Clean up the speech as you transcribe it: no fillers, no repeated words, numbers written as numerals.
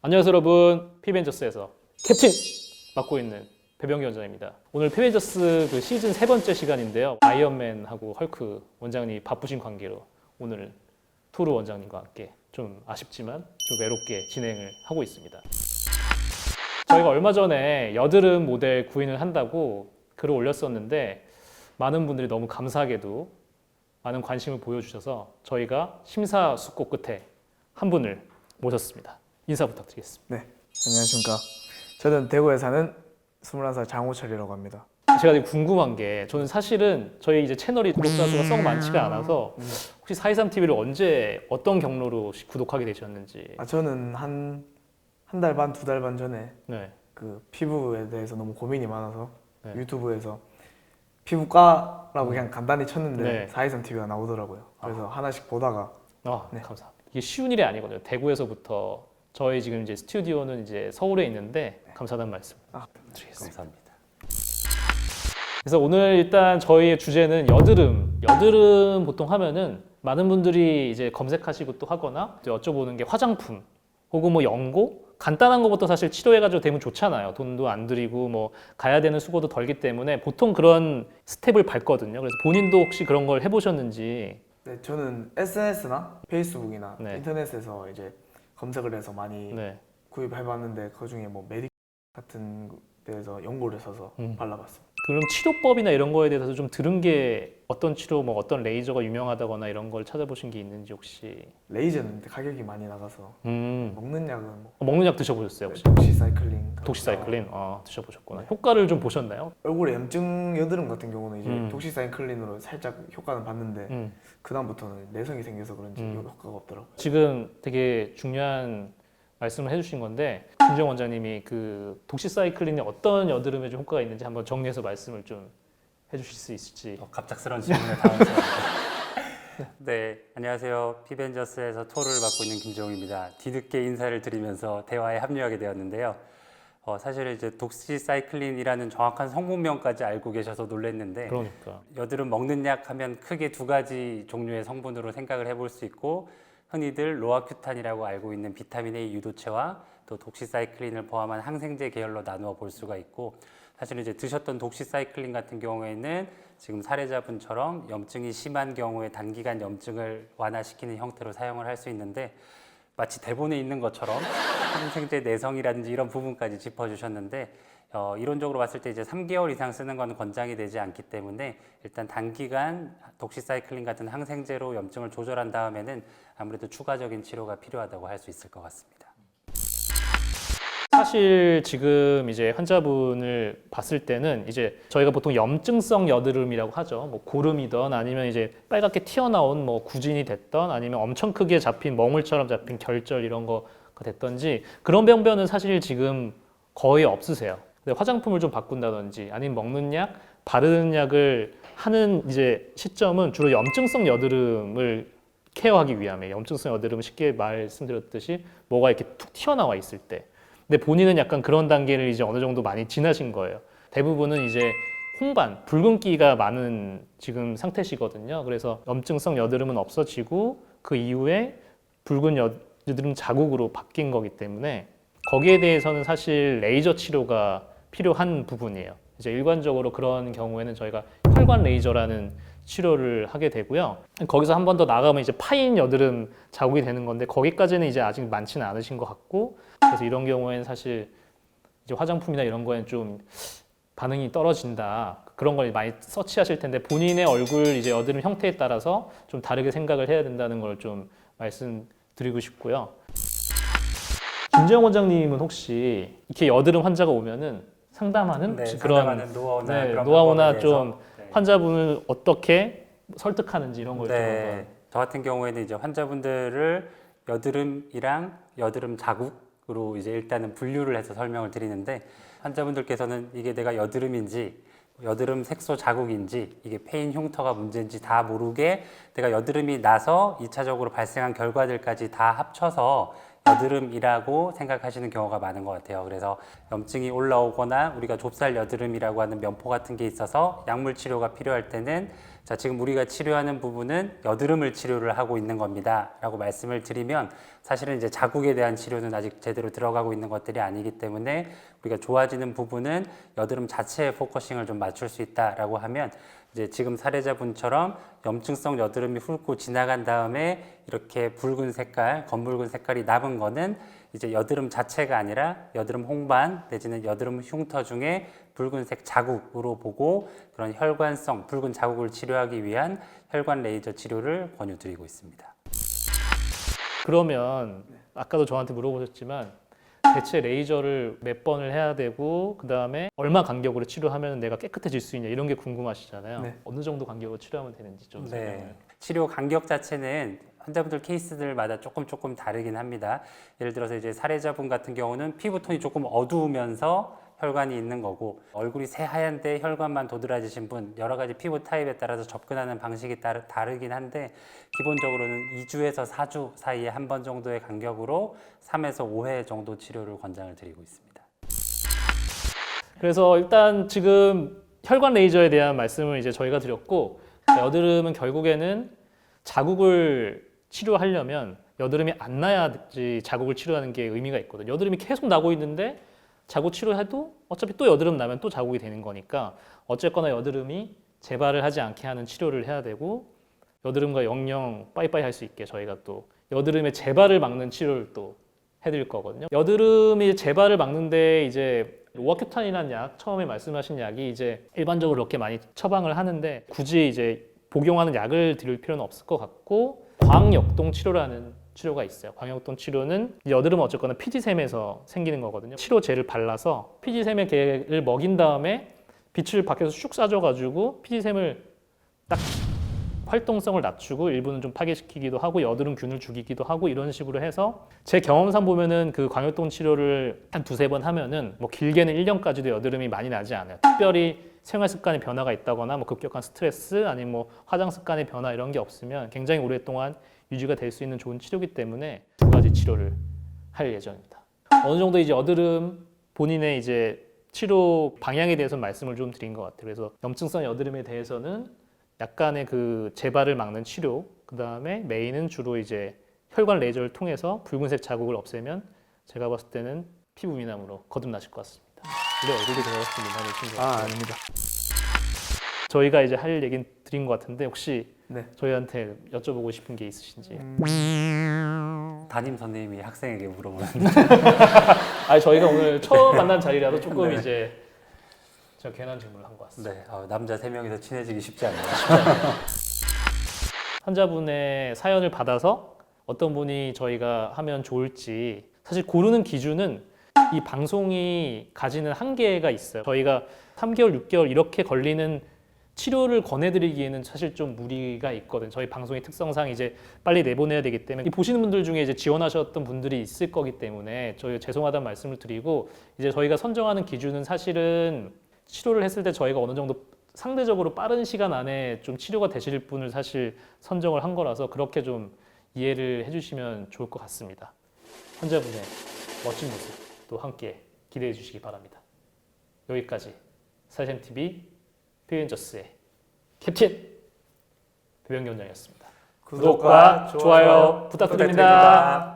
안녕하세요 여러분, 피벤저스에서 캡틴 맡고 있는 배병기 원장입니다. 오늘 피벤저스 그 시즌 3번째 시간인데요. 아이언맨하고 헐크 원장님이 바쁘신 관계로 오늘 토르 원장님과 함께 좀 아쉽지만 좀 외롭게 진행을 하고 있습니다. 저희가 얼마 전에 여드름 모델 구인을 한다고 글을 올렸었는데 많은 분들이 너무 감사하게도 많은 관심을 보여주셔서 저희가 심사숙고 끝에 한 분을 모셨습니다. 인사 부탁드리겠습니다. 네, 안녕하십니까. 저는 대구에 사는 21살 장호철이라고 합니다. 제가 되게 궁금한 게 저는 사실은 저희 이제 채널이 구독자 수가 썩 많지가 않아서 혹시 423TV를 언제 어떤 경로로 구독하게 되셨는지. 저는 한 달 반, 2달 반 전에 네. 그 피부에 대해서 너무 고민이 많아서 네. 유튜브에서 피부과라고 그냥 간단히 쳤는데 네. 423TV가 나오더라고요. 그래서 하나씩 보다가 네. 감사합니다. 이게 쉬운 일이 아니거든요. 대구에서부터 저희 지금 이제 스튜디오는 이제 서울에 있는데 감사하다는 말씀 드리겠습니다. 감사합니다. 그래서 오늘 일단 저희의 주제는 여드름. 여드름 보통 하면은 많은 분들이 이제 검색하시고 또 하거나 또 여쭤보는 게 화장품 혹은 뭐 연고 간단한 것부터 사실 치료해가지고 되면 좋잖아요. 돈도 안 들이고 뭐 가야 되는 수고도 덜기 때문에 보통 그런 스텝을 밟거든요. 그래서 본인도 혹시 그런 걸 해보셨는지. 네, 저는 SNS나 페이스북이나 네. 인터넷에서 이제 검색을 해서 많이 네. 구입해봤는데 그 중에 뭐 메디 같은 데에서 연고를 써서 발라봤습니다. 그럼 치료법이나 이런 거에 대해서 좀 들은 게 어떤 치료, 뭐 어떤 레이저가 유명하다거나 이런 걸 찾아보신 게 있는지 혹시? 레이저는 가격이 많이 나가서 먹는 약은 뭐 먹는 약 드셔보셨어요 혹시? 독시사이클린 독시사이클린 드셔보셨구나. 효과를 좀 보셨나요? 얼굴에 염증 여드름 같은 경우는 이제 음. 독시사이클린으로 살짝 효과는 봤는데 그다음부터는 내성이 생겨서 그런지 효과가 없더라고요. 지금 되게 중요한 말씀을 해주신 건데 김정 원장님이 그 독시사이클린이 어떤 여드름에 좀 효과가 있는지 한번 정리해서 말씀을 좀 해주실 수 있을지. 갑작스러운 질문에 당황스럽습니다. 네, 안녕하세요. 피벤저스에서 토를 맡고 있는 김종입니다. 뒤늦게 인사를 드리면서 대화에 합류하게 되었는데요. 사실 이제 독시사이클린이라는 정확한 성분명까지 알고 계셔서 놀랐는데 그러니까. 여드름 먹는 약 하면 크게 두 가지 종류의 성분으로 생각을 해볼 수 있고 흔히들 로아큐탄이라고 알고 있는 비타민 A 유도체와 또 독시사이클린을 포함한 항생제 계열로 나누어 볼 수가 있고 사실 이제 드셨던 독시사이클린 같은 경우에는 지금 사례자분처럼 염증이 심한 경우에 단기간 염증을 완화시키는 형태로 사용을 할 수 있는데 마치 대본에 있는 것처럼 항생제 내성이라든지 이런 부분까지 짚어주셨는데 이론적으로 봤을 때 이제 3개월 이상 쓰는 건 권장이 되지 않기 때문에 일단 단기간 독시사이클린 같은 항생제로 염증을 조절한 다음에는 아무래도 추가적인 치료가 필요하다고 할 수 있을 것 같습니다. 사실 지금 이제 환자분을 봤을 때는 이제 저희가 보통 염증성 여드름이라고 하죠. 뭐 고름이든 아니면 이제 빨갛게 튀어나온 뭐 구진이 됐던 아니면 엄청 크게 잡힌 멍울처럼 잡힌 결절 이런 거가 됐던지 그런 병변은 사실 지금 거의 없으세요. 근데 화장품을 좀 바꾼다든지 아니면 먹는 약, 바르는 약을 하는 이제 시점은 주로 염증성 여드름을 케어하기 위함이에요. 염증성 여드름은 쉽게 말씀드렸듯이 뭐가 이렇게 툭 튀어나와 있을 때. 근데 본인은 약간 그런 단계를 이제 어느 정도 많이 지나신 거예요. 대부분은 이제 홍반, 붉은기가 많은 지금 상태시거든요. 그래서 염증성 여드름은 없어지고 그 이후에 붉은 여드름 자국으로 바뀐 거기 때문에 거기에 대해서는 사실 레이저 치료가 필요한 부분이에요. 이제 일관적으로 그런 경우에는 저희가 혈관 레이저라는 치료를 하게 되고요. 거기서 한 번 더 나가면 이제 파인 여드름 자국이 되는 건데 거기까지는 이제 아직 많지는 않으신 것 같고 그래서 이런 경우에는 사실 이제 화장품이나 이런 거에는 좀 반응이 떨어진다. 그런 걸 많이 서치하실 텐데 본인의 얼굴 이제 여드름 형태에 따라서 좀 다르게 생각을 해야 된다는 걸 좀 말씀드리고 싶고요. 김재영 원장님은 혹시 이렇게 여드름 환자가 오면은 상담하는 네, 그런 상담하는 노하우나 그런 노하우나 방법에 좀 대해서, 네. 환자분을 어떻게 설득하는지 이런 걸 좀 네, 한번. 저 같은 경우에는 이제 환자분들을 여드름이랑 여드름 자국으로 이제 일단은 분류를 해서 설명을 드리는데 환자분들께서는 이게 내가 여드름인지 여드름 색소 자국인지 이게 페인 흉터가 문제인지 다 모르게 내가 여드름이 나서 2차적으로 발생한 결과들까지 다 합쳐서 여드름이라고 생각하시는 경우가 많은 것 같아요. 그래서 염증이 올라오거나 우리가 좁쌀 여드름이라고 하는 면포 같은 게 있어서 약물 치료가 필요할 때는 자, 지금 우리가 치료하는 부분은 여드름을 치료를 하고 있는 겁니다 라고 말씀을 드리면 사실은 이제 자국에 대한 치료는 아직 제대로 들어가고 있는 것들이 아니기 때문에 우리가 좋아지는 부분은 여드름 자체에 포커싱을 좀 맞출 수 있다라고 하면 이제 지금 사례자분처럼 염증성 여드름이 훑고 지나간 다음에 이렇게 붉은 색깔, 검붉은 색깔이 남은 거는 이제 여드름 자체가 아니라 여드름 홍반 내지는 여드름 흉터 중에 붉은색 자국으로 보고 그런 혈관성 붉은 자국을 치료하기 위한 혈관 레이저 치료를 권유드리고 있습니다. 그러면 아까도 저한테 물어보셨지만 대체 레이저를 몇 번을 해야 되고 그 다음에 얼마 간격으로 치료하면 내가 깨끗해질 수 있냐 이런 게 궁금하시잖아요. 네. 어느 정도 간격으로 치료하면 되는지 좀 설명을. 치료 간격 자체는 환자분들 케이스들마다 조금 다르긴 합니다. 예를 들어서 이제 사례자분 같은 경우는 피부톤이 조금 어두우면서 혈관이 있는 거고 얼굴이 새하얀데 혈관만 도드라지신 분 여러 가지 피부 타입에 따라서 접근하는 방식이 다르긴 한데 기본적으로는 2주에서 4주 사이에 한 번 정도의 간격으로 3에서 5회 정도 치료를 권장을 드리고 있습니다. 그래서 일단 지금 혈관 레이저에 대한 말씀을 이제 저희가 드렸고 여드름은 결국에는 자국을 치료하려면 여드름이 안 나야지 자국을 치료하는 게 의미가 있거든요. 여드름이 계속 나고 있는데 자국 치료해도 어차피 또 여드름 나면 또 자국이 되는 거니까 어쨌거나 여드름이 재발을 하지 않게 하는 치료를 해야 되고 여드름과 영영 빠이빠이 할 수 있게 저희가 또 여드름의 재발을 막는 치료를 또 해드릴 거거든요. 여드름이 재발을 막는데 이제 로아큐탄이라는 약 처음에 말씀하신 약이 이제 일반적으로 그렇게 많이 처방을 하는데 굳이 이제 복용하는 약을 드릴 필요는 없을 것 같고 광역동 치료라는 치료가 있어요. 광역동 치료는 여드름은 어쨌거나 피지샘에서 생기는 거거든요. 치료제를 발라서 피지샘의 개를 먹인 다음에 빛을 밖에서 슉 쏴줘가지고 피지샘을 딱 활동성을 낮추고 일부는 좀 파괴시키기도 하고 여드름균을 죽이기도 하고 이런 식으로 해서 제 경험상 보면은 그 광역동 치료를 한 2-3번 하면은 뭐 길게는 1년까지도 여드름이 많이 나지 않아요. 특별히 생활 습관에 변화가 있다거나 뭐 급격한 스트레스 아니면 뭐 화장 습관의 변화 이런 게 없으면 굉장히 오랫동안 유지가 될 수 있는 좋은 치료이기 때문에 2가지 치료를 할 예정입니다. 어느 정도 이제 여드름 본인의 이제 치료 방향에 대해서 말씀을 좀 드린 것 같아요. 그래서 염증성 여드름에 대해서는 약간의 그 재발을 막는 치료, 그 다음에 메인은 주로 이제 혈관 레이저를 통해서 붉은색 자국을 없애면 제가 봤을 때는 피부 미남으로 거듭나실 것 같습니다. 근데 얼굴도 제가 봤을 때 미남이신 것 같아요. 아닙니다. 저희가 이제 할 얘기는 드린 것 같은데 혹시 네. 저희한테 여쭤보고 싶은 게 있으신지? 담임 선생님이 학생에게 물어보는 아니 저희가 오늘 처음 만난 자리라도 조금 네. 이제 제가 괜한 질문을 한 것 같습니다. 네, 남자 3명이서 친해지기 쉽지 않네요. 환자분의 사연을 받아서 어떤 분이 저희가 하면 좋을지 사실 고르는 기준은 이 방송이 가지는 한계가 있어요. 저희가 3개월, 6개월 이렇게 걸리는 치료를 권해드리기에는 사실 좀 무리가 있거든요. 저희 방송의 특성상 이제 빨리 내보내야 되기 때문에 보시는 분들 중에 이제 지원하셨던 분들이 있을 거기 때문에 저희 죄송하다는 말씀을 드리고 이제 저희가 선정하는 기준은 사실은 치료를 했을 때 저희가 어느 정도 상대적으로 빠른 시간 안에 좀 치료가 되실 분을 사실 선정을 한 거라서 그렇게 좀 이해를 해주시면 좋을 것 같습니다. 환자분의 멋진 모습도 함께 기대해 주시기 바랍니다. 여기까지 사이샘TV 표현저스의 캡틴 배병기 원장이었습니다. 구독과 좋아요 부탁드립니다.